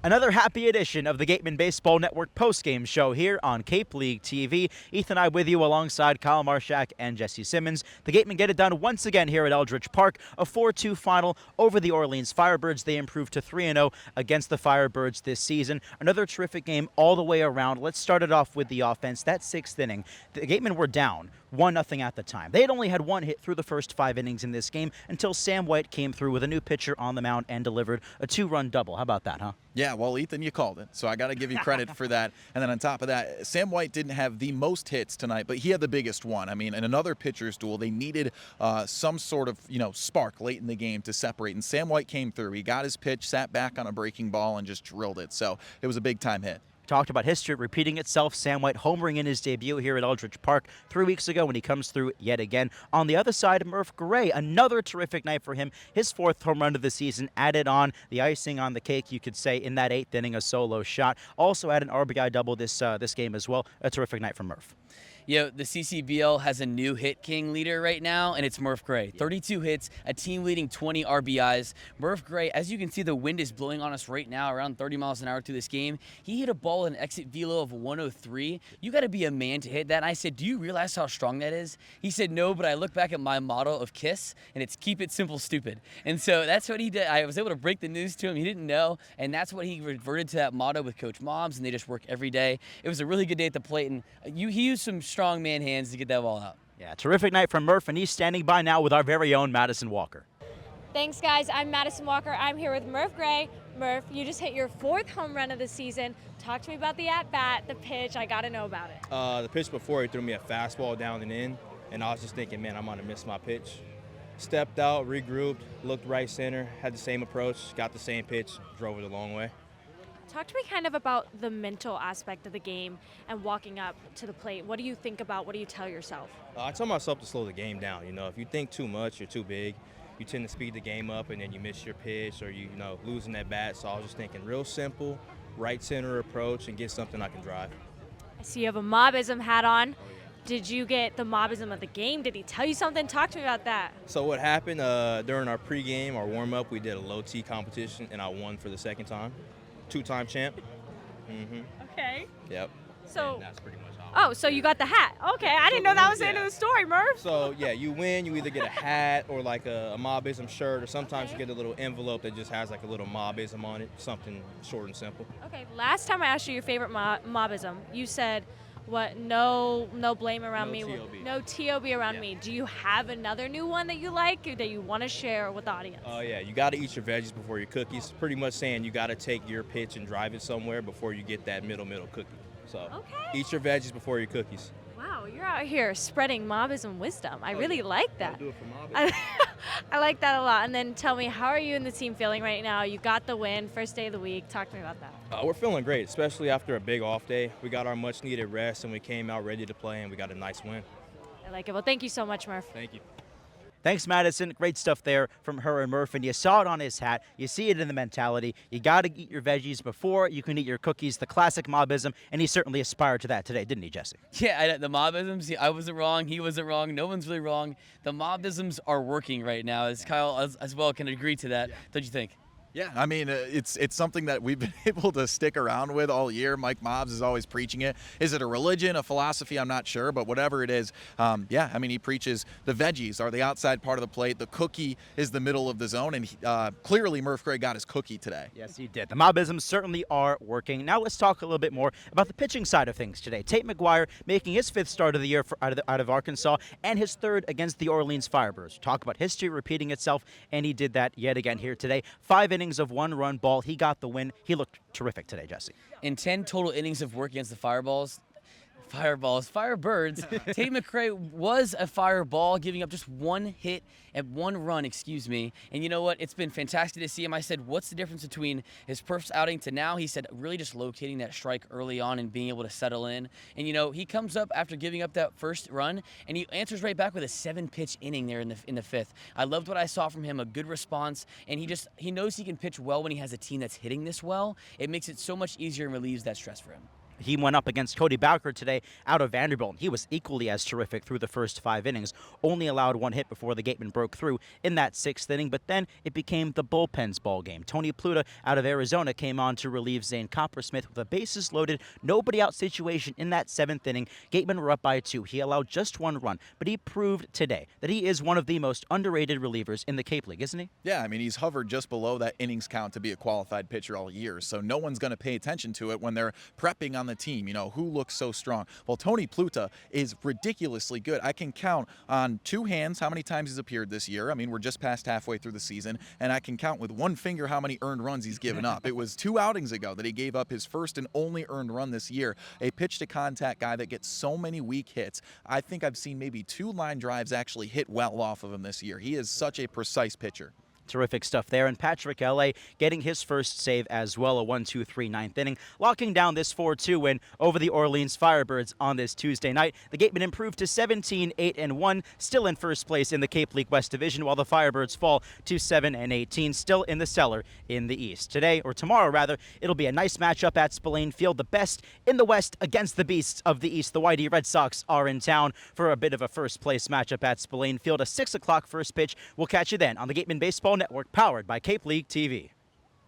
Another happy edition of the Gatemen Baseball Network postgame show here on Cape League TV. Ethan and I with you alongside Kyle Marshak and Jesse Simmons. The Gatemen get it done once again here at Eldridge Park. A 4-2 final over the Orleans Firebirds. They improved to 3-0 against the Firebirds this season. Another terrific game all the way around. Let's start it off with the offense. That sixth inning, the Gatemen were down 1-0 at the time. They had only had one hit through the first 5 innings in this game until Sam White came through with a new pitcher on the mound and delivered a 2-run double. How about that, huh? Yeah, well, Ethan, you called it, so I got to give you credit for that. And then on top of that, Sam White didn't have the most hits tonight, but he had the biggest one. I mean, in another pitcher's duel, they needed some sort of, spark late in the game to separate. And Sam White came through. He got his pitch, sat back on a breaking ball, and just drilled it. So it was a big-time hit. Talked about history repeating itself. Sam White homering in his debut here at Eldridge Park 3 weeks ago when he comes through yet again. On the other side, Murph Gray, another terrific night for him. His 4th home run of the season added on the icing on the cake, you could say, in that 8th inning, a solo shot. Also had an RBI double this game as well. A terrific night for Murph. The CCBL has a new hit king leader right now, and it's Murph Gray. 32 hits, a team-leading 20 RBIs. Murph Gray, as you can see, the wind is blowing on us right now, around 30 miles an hour through this game. He hit a ball at an exit velo of 103. You got to be a man to hit that. And I said, do you realize how strong that is? He said, no, but I look back at my motto of KISS, and it's keep it simple, stupid. And so that's what he did. I was able to break the news to him. He didn't know, and that's what he reverted to that motto with Coach Mobbs, and they just work every day. It was a really good day at the plate, and he used some strong man hands to get that ball out. Yeah, terrific night from Murph, and he's standing by now with our very own Madison Walker. Thanks, guys. I'm Madison Walker. I'm here with Murph Gray. Murph, you just hit your 4th home run of the season. Talk to me about the at-bat, the pitch. I got to know about it. The pitch before, he threw me a fastball down and in, and I was just thinking, man, I'm going to miss my pitch. Stepped out, regrouped, looked right center, had the same approach, got the same pitch, drove it a long way. Talk to me kind of about the mental aspect of the game and walking up to the plate. What do you think about? What do you tell yourself? I tell myself to slow the game down. If you think too much, you're too big. You tend to speed the game up, and then you miss your pitch or you losing that bat. So I was just thinking real simple, right center approach, and get something I can drive. I see you have a Mobbism hat on. Did you get the Mobbism of the game? Did he tell you something? Talk to me about that. So what happened during our pregame, our warm-up, we did a low T competition, and I won for the 2nd time. 2-time champ. Mm-hmm. Okay. Yep. So and that's pretty much how. Oh, so you got the hat. Okay, I didn't know that was the end of the story, Murph. So yeah, you win. You either get a hat or like a Mobbism shirt, or sometimes you get a little envelope that just has like a little Mobbism on it. Something short and simple. Okay. Last time I asked you your favorite Mobbism, you said, "What? No blame around me. TOB. No TOB around me." Do you have another new one that you like or that you want to share with the audience? Oh yeah, you got to eat your veggies before your cookies. Pretty much saying you got to take your pitch and drive it somewhere before you get that middle cookie. So eat your veggies before your cookies. Wow, you're out here spreading Mobbism wisdom. I really like that. I'll do it for Mobbism. I like that a lot. And then tell me, how are you and the team feeling right now? You got the win, first day of the week. Talk to me about that. We're feeling great, especially after a big off day. We got our much-needed rest, and we came out ready to play, and we got a nice win. I like it. Well, thank you so much, Murph. Thank you. Thanks, Madison. Great stuff there from her and Murph, and you saw it on his hat. You see it in the mentality. You got to eat your veggies before you can eat your cookies, the classic Mobbism, and he certainly aspired to that today, didn't he, Jesse? Yeah, the Mobbisms, I wasn't wrong, he wasn't wrong, no one's really wrong. The Mobbisms are working right now, as Kyle as well can agree to that. Don't you think? Yeah, I mean, it's something that we've been able to stick around with all year. Mike Mobbs is always preaching it. Is it a religion, a philosophy? I'm not sure, but whatever it is, he preaches the veggies are the outside part of the plate. The cookie is the middle of the zone, and clearly Murph Gray got his cookie today. Yes, he did. The Mobbisms certainly are working. Now let's talk a little bit more about the pitching side of things today. Tate McGuire making his 5th start of the year out of Arkansas, and his 3rd against the Orleans Firebirds. Talk about history repeating itself, and he ded that yet again here today. 5 innings of 1-run ball. He got the win. He looked terrific today, Jesse. In 10 total innings of work against the Firebirds, Tate McRae was a fireball, giving up just 1 hit and 1 run, And you know what? It's been fantastic to see him. I said, what's the difference between his first outing to now? He said, really just locating that strike early on and being able to settle in. And, he comes up after giving up that first run, and he answers right back with a 7-pitch inning there in the 5th. I loved what I saw from him, a good response, and he knows he can pitch well when he has a team that's hitting this well. It makes it so much easier and relieves that stress for him. He went up against Cody Bowker today out of Vanderbilt. He was equally as terrific through the first 5 innings, only allowed 1 hit before the Gatemen broke through in that 6th inning, but then it became the bullpen's ball game. Tony Pluta out of Arizona came on to relieve Zane Coppersmith with a bases loaded, nobody out situation in that 7th inning. Gatemen were up by 2. He allowed just 1 run, but he proved today that he is one of the most underrated relievers in the Cape League, isn't he? Yeah, I mean, he's hovered just below that innings count to be a qualified pitcher all year, so no one's going to pay attention to it when they're prepping on the team. You know, who looks so strong? Well, Tony Pluta is ridiculously good. I can count on 2 hands how many times he's appeared this year. I mean, we're just past halfway through the season, and I can count with 1 finger how many earned runs he's given up. It was 2 outings ago that he gave up his first and only earned run this year. A pitch-to-contact guy that gets so many weak hits. I think I've seen maybe 2 line drives actually hit well off of him this year. He is such a precise pitcher. Terrific stuff there. And Patrick L.A. getting his first save as well, a 1-2-3 9th inning, locking down this 4-2 win over the Orleans Firebirds on this Tuesday night. The Gatemen improved to 17-8-1, still in first place in the Cape League West Division, while the Firebirds fall to 7-18, still in the cellar in the East. Today, or tomorrow rather, it'll be a nice matchup at Spillane Field. The best in the West against the beasts of the East. The Whitey Red Sox are in town for a bit of a first place matchup at Spillane Field. A 6 o'clock first pitch. We'll catch you then on the Gatemen Baseball Network, powered by Cape League TV.